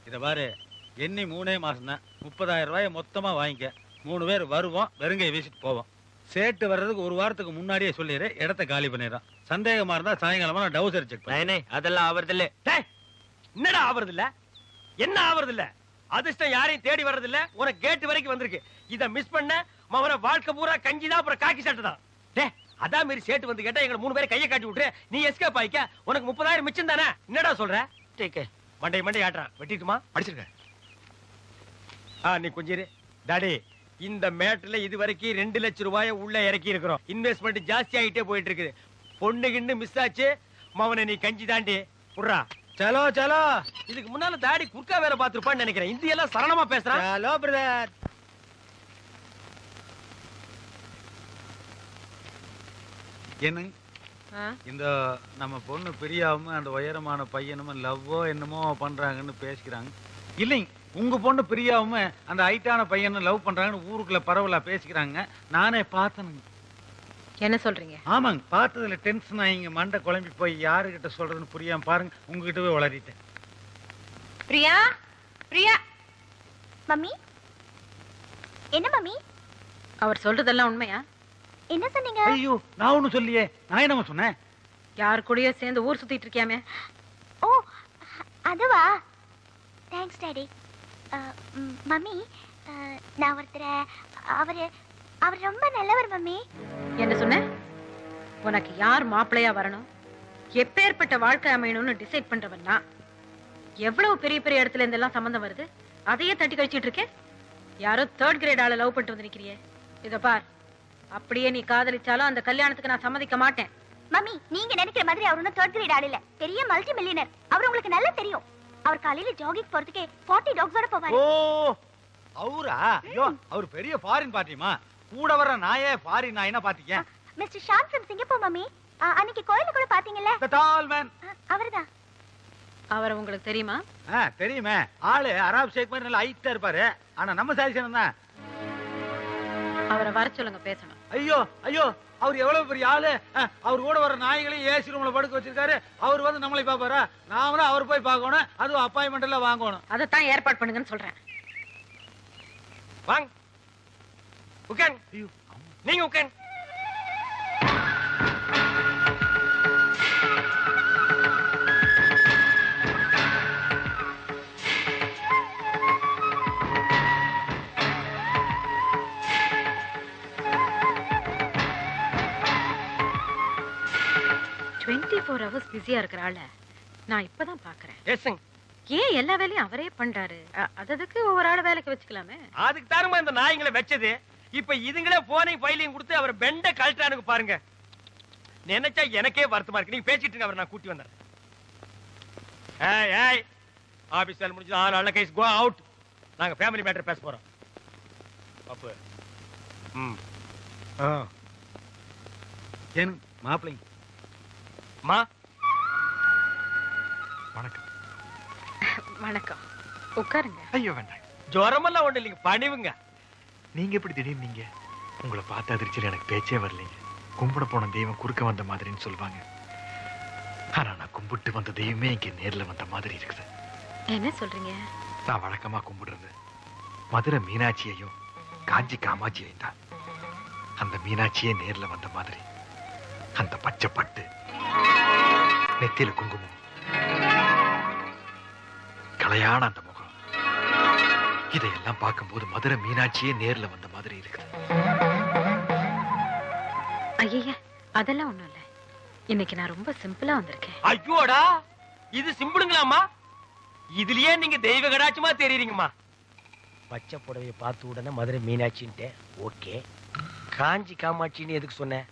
இத பாரு, எண்ணி 3 மாசம் தான். 30,000 ரூபாயை மொத்தமா வாங்கிக்க. 3 பேர் வருவோம், வெறுங்கையை வீசிட்டு போவோம். சேட்டு வர்றதுக்கு ஒரு வாரத்துக்கு முன்னாடியே சொல்லிடு, இடத்த காலி பண்ணிடுறோம். சந்தேகமா இருந்தா சாயங்காலமா நான் டவுசர் செக் பண்ணேன். அதெல்லாம் ஆவறது இல்ல. என்னடா ஆவறது இல்ல? என்ன ஆவறது இல்ல? அதிர்ஷ்டம் யாரையும் தேடி வர்றது இல்ல. உனக்கு கேட் வரைக்கும் வந்திருக்கு. இத மிஸ் பண்ண மவன வாழ்க்கை பூரா கஞ்சி தான், அப்புறம் காக்கி சட்டை தான். டே, அதான் மாரி சேட்டு வந்து கேட்டா எங்க 3 பேரை கையை காட்டி விட்டுரு, நீ எஸ்கேப் ஆயிக்க. உனக்கு 30,000 மிச்சம் தானே. என்னடா சொல்ற? மண்டை ஆட்டுறான். வெட்டிட்டுமா? படிச்சிருக்க. நீ கொஞ்சம் இரு. டாடி, இந்த மேட்ல இது வரைக்கும் 2 லட்சம் ரூபாயை உள்ள இறக்கி இருக்கிறோம். இன்வெஸ்ட்மெண்ட் ஜாஸ்தி ஆகிட்டே போயிட்டு இருக்குது. பொண்ணு கிண்ணு மிஸ் ஆச்சு. மவனை நீ கஞ்சி தாண்டி புடுறா. சலோ சலோ. இதுக்கு முன்னால தாடி குறுக்கா வேற பாத்துருப்பான்னு நினைக்கிறேன். இந்தி எல்லாம் சரளமா பேசுறான். Hello brother. என்ன இந்த நம்ம பொண்ணு பிரியாவும் அந்த உயரமான பையனும் லவ்வோ என்னமோ பண்றாங்கன்னு பேசிக்கிறாங்க. இல்லைங்க, உங்க பொண்ணு பிரியாவும் அந்த ஹைட்டான பையனும் லவ் பண்றாங்கன்னு ஊருக்குள்ள பரவலா பேசிக்கிறாங்க. நானே பார்த்தேனுங்க. என்ன சொல்றீங்க? ஆமாங்க, பார்த்ததுல டென்ஷன் ஆகிங்க. மண்டை குழம்பி போய் யாருகிட்ட சொல்றதுன்னு புரியாம பாருங்க, உங்ககிட்டவே வளரிட்டேன். பிரியா, பிரியா. மம்மி, என்ன மம்மி? அவர் சொல்றதெல்லாம் உண்மையா? என்ன சொன்னீங்க? ஐயோ, நான் ஒண்ணும் சொல்லியே. நான் என்னமா சொன்னேன்? யார் கூடயோ சேர்ந்து ஊர் சுத்திட்டு இருக்கியாமே. ஓ, அதுவா? Thanks daddy. மம்மி, நான் ஒருத்தர அவர் ரொம்ப நல்லவர் மம்மி. என்ன சொன்ன? உனக்கு யார் மாப்பிள்ளையா வரணும், எப்பேற்பட்ட வாழ்க்கை அமையணும்னு டிசைட் பண்றவன் நான். எவ்வளவு பெரிய பெரிய இடத்துல இருந்தெல்லாம் சம்பந்தம் வருது, அதையே தட்டி கழிச்சிட்டு இருக்கேன். யாரோ 3rd கிரேட் ஆள லவ் பண்ணிட்டு வந்து நிக்கிறியே. இத பார், அப்படியே நீ காதலிச்சாலும் அந்த கல்யாணத்துக்கு நான் சம்மதிக்க மாட்டேன். மம்மி, நீங்க நினைக்கிற மாதிரி அவர் ஒன்னும் 3rd கிரேட் ஆள் இல்ல. பெரிய மல்டி மில்லியனர். அவர் உங்களுக்கு நல்லா தெரியும். அவர் காலையில ஜாகிங் போறதுக்கு 40 டாக்ஸோட போவாரு. ஓ, அவரா? ஐயோ, அவர் பெரிய ஃபாரின் பார்ட்டிமா. கூட வர நாயே ஃபாரின் நாயினா பாத்தீங்க. Mister Shan from Singapore mummy. அன்னைக்கு கோயில்ல கூட பாத்தீங்கல்ல? The tall man. அவர்தான். அவர் உங்களுக்கு தெரியுமா? தெரியுமே. ஆளு அராப் ஷேக் மாதிரி நல்ல ஹைட்டா இருப்பாரு. ஆனா நம்ம சாரிசனம் தான். அவரை வர சொல்லுங்க, பேசணும். ஐயோ ஐயோ, அவர் எவ்வளவு பெரிய ஆளு. அவர் கூட வர நாய்களையும் ஏசி ரூம்ல படுக்க வச்சிருக்காரு. அவர் வந்து நம்மளை பாப்பாரா? நாமளும் அவர் போய் பார்க்கணும். அதுவும் அப்பாயின்மெண்ட் எல்லாம் வாங்கணும். அதைத்தான் ஏற்பாடு பண்ணுங்கன்னு சொல்றேன். வாங்க, உட்கார். நீங்க உட்கார். ஹவர்ஸ் பிஸியா இருக்கிற ஆள நான் இப்பதான் பாக்குறேன். ஏன் எல்லா வேலையும் அவரே பண்றாரு? அதுக்கு ஒவ்வொரு ஆள வேலைக்கு வச்சுக்கலாமே. அதுக்கு தாருமா இந்த நாய்களை வச்சது. இப்ப இதுங்களே போனையும் ஃபைலையும் கொடுத்து அவர் பெண்ட கழட்டானுக்கு பாருங்க. நினைச்சா எனக்கே வருத்தமா இருக்கு. நீங்க பேசிட்டு அவர் நான் கூட்டி வந்தேன். ஏய் ஏய், ஆபீஸ் வேலை முடிஞ்சு 6 நாள்ல கேஸ் கோ அவுட். நாங்க ஃபேமிலி மேட்டர் பேச போறோம். அப்ப ஏன் மாப்பிள்ளை? மா, வணக்கம். வணக்கம், உட்காருங்க. ஐயோ வேண்டாம். ஜுரமெல்லாம் ஒண்ணு இல்லைங்க, பணிவுங்க. நீங்க எப்படி திடீர்னு நீங்க? உங்களை பார்த்த அதிர்ச்சியில் எனக்கு பேச்சே வரலைங்க. கும்பிட போன தெய்வம் குறுக்க வந்த மாதிரின்னு சொல்லுவாங்க. ஆனா நான் கும்பிட்டு வந்த தெய்வமே இங்க நேர்ல வந்த மாதிரி இருக்குது. என்ன சொல்றீங்க? நான் வழக்கமா கும்பிடுறது மதுரை மீனாட்சியையும் காஞ்சி காமாட்சியையும் தான். அந்த மீனாட்சியே நேர்ல வந்த மாதிரி. அந்த பச்சை பட்டு, நெத்தியில குங்குமம், கலையான அந்த முகம், இதையெல்லாம் பார்க்கும்போது மதுரை மீனாட்சியே நேர்ல வந்த மாதிரி இருக்குது. ஐயா, அதெல்லாம் ஒண்ணும் இல்ல. இன்னைக்கு நான் ரொம்ப சிம்பிளா வந்திருக்கேன். ஐயோடா, இது சிம்பிளுங்களாமா? இதுலயே நீங்க தெய்வ கடாட்சமா தெரியுறீங்கம்மா. பச்சை புடவையை பார்த்த உடனே மதுரை மீனாட்சின்ட்டு ஓகே. காஞ்சி காமாட்சின்னு எதுக்கு சொன்ன?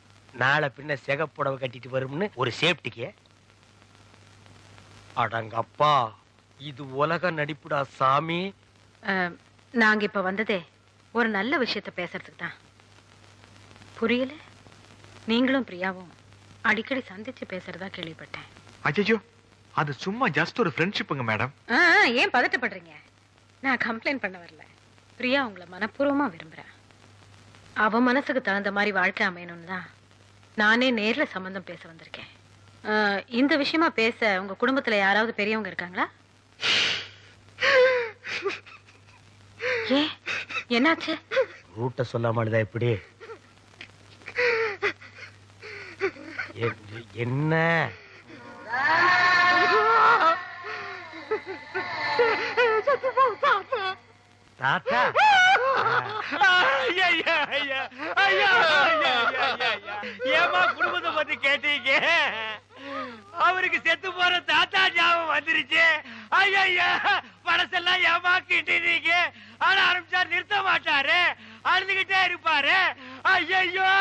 நாளை பின்ன சிகப்புடவை கட்டிட்டு வரும்னு ஒரு சேஃப்டிக்கு. அடங்கப்பா, இது உலக நடிப்புடா சாமி. நாங்க இப்ப வந்ததே ஒரு நல்ல விஷயத்த பேசுறதுக்கு தான். புரியல? நீங்களும் பிரியாவும் அடிக்கடி சந்திச்சு பேசுறதா கேள்விப்பட்டேன். அஜயோ, அது சும்மா ஜஸ்ட் ஒரு ஃப்ரெண்ட்ஷிப்புங்க மேடம். ஏன் பதட்டப்படுறீங்க? நான் கம்ப்ளைண்ட் பண்ண வரல. பிரியா உங்களை மனப்பூர்வமா விரும்புறேன். அவ மனசுக்கு தகுந்த மாதிரி வாழ்க்கை அமையணும்னு தான் நானே நேர்ல சம்பந்தம் பேச வந்திருக்கேன். இந்த விஷயமா பேச உங்க குடும்பத்துல யாராவது பெரியவங்க இருக்காங்களா? ஏன் என்னாச்சு? ரூட்ட சொல்லாமலுதா எப்படி? என்ன தாத்தா? ஏமா குடும்பத்தை பத்தி கேட்டீங்க? அவருக்கு செத்து போற தாத்தா ஞாபகம் வந்துருச்சு. ஐயா பழசெல்லாம் ஏமா கிட்டீங்க? ஆனா ஆரம்பிச்சா நிறுத்த மாட்டாரு, அழுதுகிட்டே இருப்பாரு. ஐயோ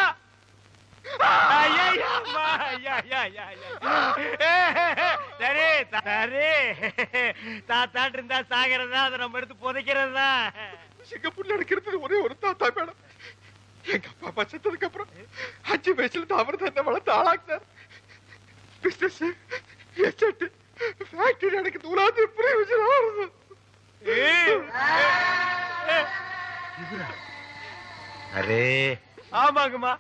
சரி சரி, தாத்தாட்டு இருந்தா சாகிறதா, அதை நம்ம எடுத்து புதைக்கிறதா? சிங்கப்பூர்ல நடக்கிறது ஒரே ஒரு தாத்தா மேடம். எங்க அப்பா செத்ததுக்கு அப்புறம் 5 வயசுல அவர் தான் என்ன வளர்த்து ஆளாக்குனார். பிசினஸ், எஸ்டேட், ஃபேக்டரி எனக்கு தூளாது பிரயோஜனம். அரே ஆமாங்கம்மா,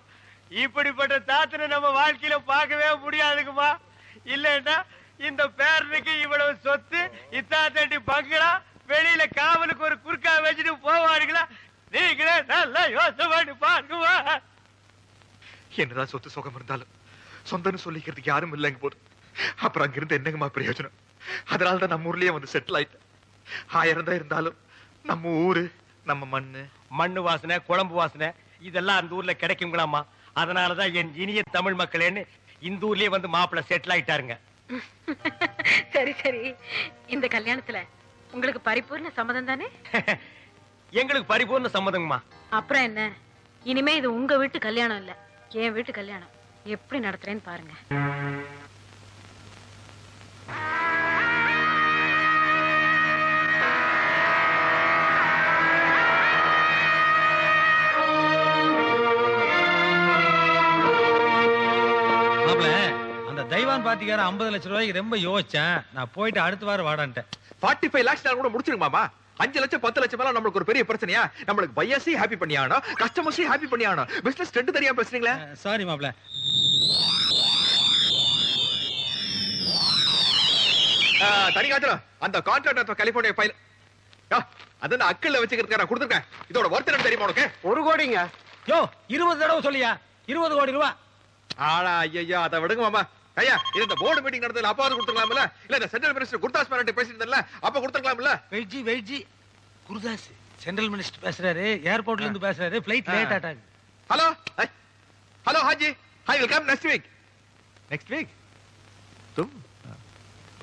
இப்படிப்பட்ட தாத்தனை நம்ம வாழ்க்கையில பார்க்கவே முடியாதுங்கம்மா. இல்லன்னா இந்த பேரனுக்கு இவ்வளவு சொத்து, இத்தாத்தட்டி பங்களா, வெளியில காவலுக்கு ஒரு குறுக்கா வச்சுட்டு போவாருங்களா? நீங்களே நல்லா யோசனை பண்ணி பாருங்கம்மா. என்னதான் சொத்து சுகம் இருந்தாலும் சொந்தம்னு சொல்லிக்கிறதுக்கு யாரும் இல்லைங்க போது. அப்புறம் அங்கிருந்து என்னங்கம்மா பிரயோஜனம்? அதனாலதான் நம்ம ஊர்லயே வந்து செட்டில் ஆயிட்டேன். 1000 தான் இருந்தாலும் நம்ம ஊரு, நம்ம மண்ணு வாசனை, குழம்பு வாசனை இதெல்லாம் அந்த ஊர்ல கிடைக்குங்களாமா. அதனாலதான் என் இனிய தமிழ் மக்களேன்னு இந்த ஊர்லயே வந்து மாப்பிள்ள செட்டில் ஆயிட்டாருங்க. சரி சரி, இந்த கல்யாணத்துல உங்களுக்கு பரிபூர்ண சம்மதம் தானே? எங்களுக்கு பரிபூர்ண சம்மதங்கம்மா. அப்புறம் என்ன, இனிமே இது உங்க வீட்டு கல்யாணம் இல்ல, என் வீட்டு கல்யாணம். எப்படி நடத்துறேன்னு பாருங்க. அந்த தைவான் பாட்டிக்கார 50 லட்சம் ரூபாய்க்கு ரொம்ப யோசிச்சேன். நான் போயிட்டு அடுத்த வாரம் வாடான்ட்டேன். 45 lakhs கூட முடிச்சிருங்க மாமா. 5 லட்சம் 10 லட்சம் மேல நம்மளுக்கு ஒரு பெரிய பிரச்சனையா? நம்மளுக்கு பையர்ஸையும் ஹாப்பி பண்ணி ஆகணும், கஸ்டமர்ஸையும் ஹாப்பி பண்ணி ஆகணும். பிசினஸ் ரெண்டு தெரியாம பேசுறீங்களா? சாரி மாப்ள. தனி காத்துல அந்த கான்ட்ராக்ட் கலிபோர்னியா ஃபைல் அதான் அக்கல்ல வச்சுக்கிறதுக்கு நான் கொடுத்துருக்கேன். இதோட ஒர்த் என்ன தெரியுமா உனக்கு? 1 கோடிங்க. யோ 20 தடவை சொல்லியா? 20 கோடி ரூபாய். ஆளா ஐயா, அதை விடுங்க மாமா. ஐயா, இது இந்த போர்டு மீட்டிங் நடந்ததுல அப்பாவது கொடுத்துக்கலாம்ல? இல்ல இந்த சென்ட்ரல் மினிஸ்டர் குர்தாஸ் மேரண்டி பேசிட்டு இருந்தல, அப்ப கொடுத்துக்கலாம்ல? வெயிட்ஜி குருதாஸ் சென்ட்ரல் மினிஸ்டர் பேசுறாரு, ஏர்போர்ட்ல இருந்து பேசுறாரு, flight late ஆட்டாங்க. Hello Haji, I will come next week. தும்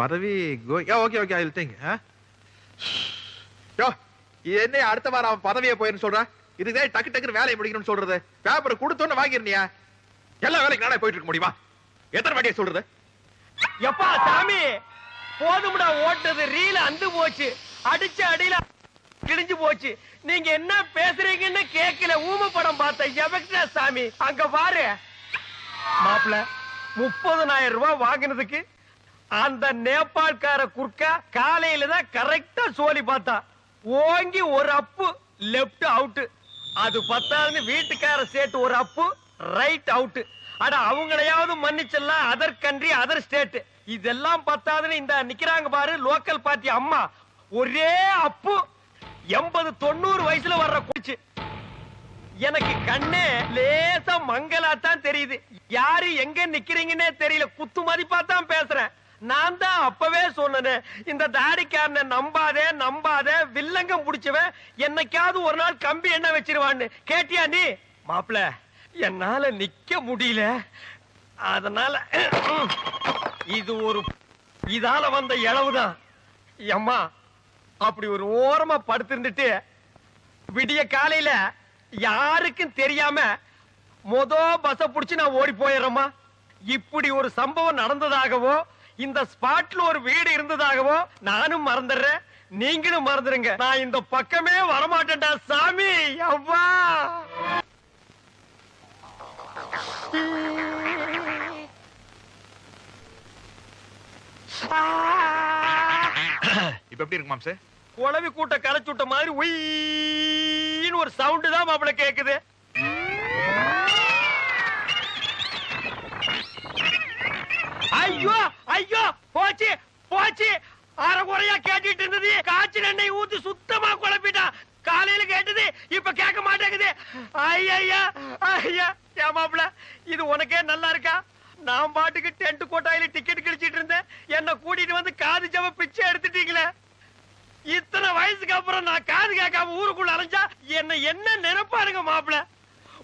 பதவி ஓகே ஐ வில் திங்க். யோ என்ன அடுத்த வாரம் அவன் பதவியை போயிருன்னு சொல்ற? இதுதே டக்கு டக்குன்னு வேலையை முடிக்கணும்னு சொல்றது. பேப்பர் கொடுத்தோன்னு வாங்கிருந்தியா? எல்லா வேலைக்கு நானே போயிட்டு இருக்க முடியுமா? எத்தனை வாட்டியை சொல்றது? எப்பா சாமி, போதும்டா ஓட்டது. ரீல அந்து போச்சு, அடிச்ச அடியில கிழிஞ்சு போச்சு. நீங்க என்ன பேசுறீங்கன்னு கேட்கல. ஊம படம் பார்த்த எவக்டா சாமி. அங்க பாரு மாப்பிள்ள, 30,000 ரூபாய் வாங்கினதுக்கு அந்த நேபாள்கார குர்க்கா காலையில தான் கரெக்டா சோலி பார்த்தா. ஓங்கி ஒரு அப்பு லெப்ட் அவுட். அது பத்தாதுன்னு வீட்டுக்கார சேர்த்து ஒரு அப்பு ரைட் அவுட். அட அவங்களையாவது மன்னிச்செல்லாம், அதர் கண்ட்ரி அதர் ஸ்டேட். இதெல்லாம் பத்தாதுன்னு இந்த நிக்கிறாங்க பாரு லோக்கல் பார்ட்டி அம்மா, ஒரே அப்பு 80-90 வயசுல வர்ற குச்சி. எனக்கு கண்ணே லேசா மங்கலாத்தான் தெரியுது. யாரு எங்க நிக்கிறீங்கன்னே தெரியல. குத்து மதிப்பா தான் பேசுறேன். நான் தான் அப்பவே சொன்னேன், இந்த தாடிக்காரனை நம்பாதே, வில்லங்கம் புடிச்சவன் என்னைக்காவது ஒரு நாள் கம்பி என்ன வச்சிருவான்னு. கேட்டியா நீ? மாப்பிள்ள, என்னால நிக்க முடியல. அதனால இது ஒரு இதால வந்த இளவுதான். அம்மா அப்படி ஒரு ஓரமா படுத்திருந்துட்டு விடிய காலையில யாருக்கும் தெரியாம பஸ்ஸ புடிச்சு நான் ஓடி போயிடுறேம்மா. இப்படி ஒரு சம்பவம் நடந்ததாகவோ, இந்த ஸ்பாட்ல ஒரு வீடு இருந்ததாகவோ நானும் மறந்துடுறேன், நீங்களும் மறந்துருங்க. நான் இந்த பக்கமே வரமாட்டேன்டா சாமி. அவ்வா இப்ப எப்படி இருக்கு மாம்சே? குளவி கூட்ட கரைச்சுட்ட மாதிரி உயின்னு ஒரு சவுண்ட் தான் மாப்பிள்ள கேக்குது. ஐயோ போச்சு. அரைகுறையா கேட்டுட்டு இருந்தது காய்ச்சல் எண்ணெய் ஊத்தி சுத்தமா குழப்பிட்டான். காலையில இப்ப கேட்க மாட்டேங்குது. ஐயா ஐயா ஏன் மாப்பிள இது உனக்கே நல்லா இருக்கா? நான் பாட்டுக்கு டென்ட் கோட்டாயில டிக்கெட் கிழிச்சிட்டு இருந்தேன், என்ன கூட்டிட்டு வந்து காது ஜவ பிச்சை எடுத்துட்டீங்களே. இத்தனை வயசுக்கு அப்புறம் நான் காது கேட்காம ஊருக்குள்ள அலைஞ்சா என்ன நினைப்பாருங்க மாப்பிள?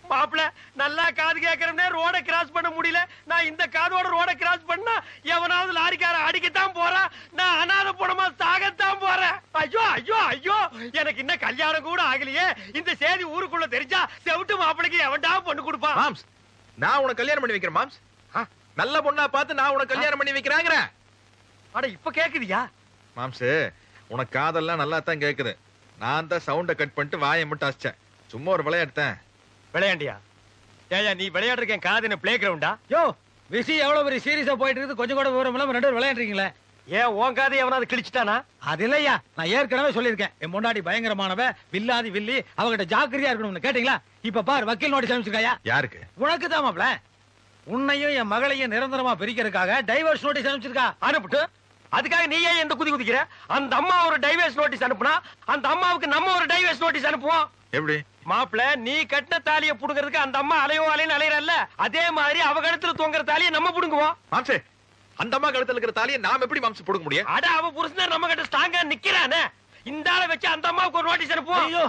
மாப்பிள நல்லா காது கேட்கறே ரோட கிராஸ் பண்ண முடியல. நான் இந்த காதோட ரோட கிராஸ் பண்ணா எவனாவது லாரிக்கார அடிக்கத்தான் போறான், நான் அனாதை பணமா சாகத்தான் போறேன். ஐயோ ஐயோ ஐயோ எனக்கு இன்னும் கல்யாணம் கூட ஆகலையே. இந்த செய்தி ஊருக்குள்ள தெரிஞ்சா செவிட்டு மாப்பிளைக்கு எவன்டா பொண்ணு கொடுப்பான்? மாம்ஸ், நான் உனக்கு கல்யாணம் பண்ணி வைக்கிறேன் மாம்ஸ். நல்ல பொண்ணா பார்த்து நான் உனக்கு கல்யாணம் பண்ணி வைக்கிறாங்க. அட இப்ப கேக்குதியா? மாம்ஸ், உனக்கு காதெல்லாம் நல்லா தான் கேக்குது. நான் தான் சவுண்ட கட் பண்ணிட்டு வாயை மட்டும் அசிச்சேன். சும்மா ஒரு விளையாடுத்தேன். விளையாண்டியா? ஏயா நீ விளையாடுறேன் காது என்ன பிளே கிரவுண்டா? யோ விஷயம் எவ்வளவு பெரிய சீரியஸா போயிட்டு இருக்குது, கொஞ்சம் கூட விவரம் இல்லாம ரெண்டு பேரும் விளையாடுறீங்களே. ஏன் உன் காது எவனாவது கிழிச்சிட்டானா? அது இல்லையா, நான் ஏற்கனவே சொல்லியிருக்கேன், என் முன்னாடி பயங்கரமானவ வில்லாதி வில்லி, அவகிட்ட ஜாக்கிரதையா இருக்கணும்னு. கேட்டீங்களா? இப்ப பாரு வக்கீல் நோட்டீஸ் அனுப்பிச்சிருக்காயா? யாருக்கு? உனக்கு தான் மாப்ள. உன்னையும் என் மகளையும் நிரந்தரமா பிரிக்கிறதுக்காக டைவர்ஸ் நோட்டீஸ் அனுப்பிச்சிருக்கா. அனுப்பிட்டு அதுக்காக நீ ஏன் எந்த குதி குதிக்கிற? அந்த அம்மா ஒரு டைவர்ஸ் நோட்டீஸ் அனுப்புனா அந்த அம்மாவுக்கு நம்ம ஒரு டைவர்ஸ் நோட்டீஸ் அனுப்புவோம். எப்படி? மாப்பிள நீ கட்டின தாலிய புடுங்கிறதுக்கு அந்த அம்மா அலையும் அலையறல்ல, அதே மாதிரி அவ கழுத்துல தொங்குற தாலிய நம்ம புடுங்குவோம். மாம்சே, அந்த அம்மா கழுத்துல இருக்கிற தாலியை நாம எப்படி மாம்சம் புடுங்க முடியும்? அட அவ புருஷன் நம்ம கிட்ட ஸ்ட்ராங்கா நிக்கிறானே, இந்த ஆளை வச்சு அந்த அம்மாவுக்கு ஒரு நோட்டீஸ் அனுப்புவோம். ஐயோ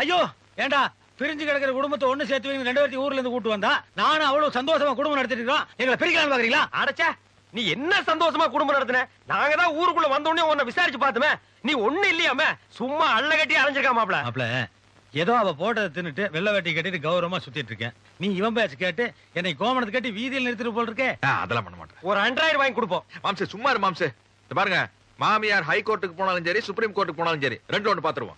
ஐயோ ஏண்டா பிரிஞ்சு கிடக்கிற குடும்பத்தை ஒண்ணு சேர்த்து வைங்க, ரெண்டு பேர்த்தையும் ஊர்ல இருந்து கூட்டு வந்தா நானும் அவ்வளவு சந்தோஷமா குடும்பம் நடத்திட்டு இருக்கோம், எங்களை பிரிக்கலாம் பாக்குறீங்களா? அடச்சே நீ என்ன சந்தோஷமா குடும்பம் நடத்தின? நாங்க தான் ஊருக்குள்ள வந்த உடனே உன்னை விசாரிச்சு பார்த்தோமே, நீ ஒண்ணு இல்லையாமே, சும்மா அள்ள கட்டி அரைஞ்சிருக்கா மாப்பிள. மாப்ள ஏதோ அவ போட்டதை தின்னுட்டு வெள்ளை வேட்டி கட்டிட்டு கௌரவமா சுத்திட்டு இருக்கேன். நீ இவன் பேச்சு கேட்டு என்னை கோமணத்தை கட்டி வீதியில் நிறுத்திட்டு போல் இருக்கே. அதெல்லாம் பண்ண மாட்டேன். ஒரு ஆண்ட்ராய்டு வாங்கி கொடுப்போம். மாம்சே சும்மா இரு மாம்சே. இந்த பாருங்க, மாமியார் ஹை கோர்ட்டுக்கு போனாலும் சரி, சுப்ரீம் கோர்ட்டுக்கு போனாலும் சரி, ரெண்டு ஒண்ணு பாத்துருவோம்.